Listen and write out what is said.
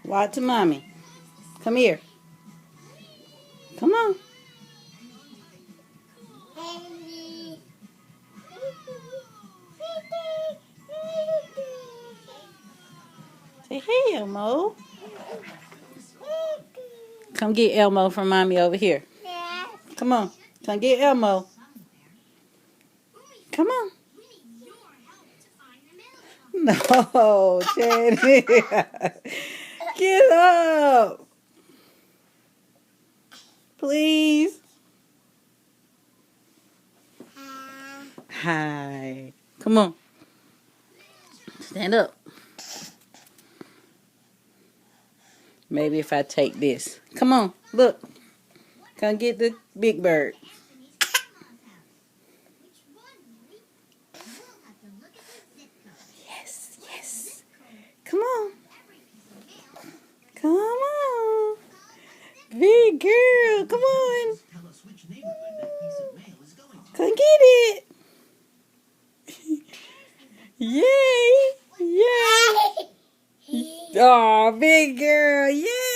Walk to mommy. Come here. Come on. Say hey, Elmo. Come get Elmo from mommy over here. Come on. Come get Elmo. Come on. No, Jenny. Get up. Please. Hi. Come on. Stand up. Maybe if I take this. Come on. Look. Come get the big bird. Yes, yes. Come on. Come on. Big girl. Come on. Come get it. Yay. Yay. Oh, big girl. Yay.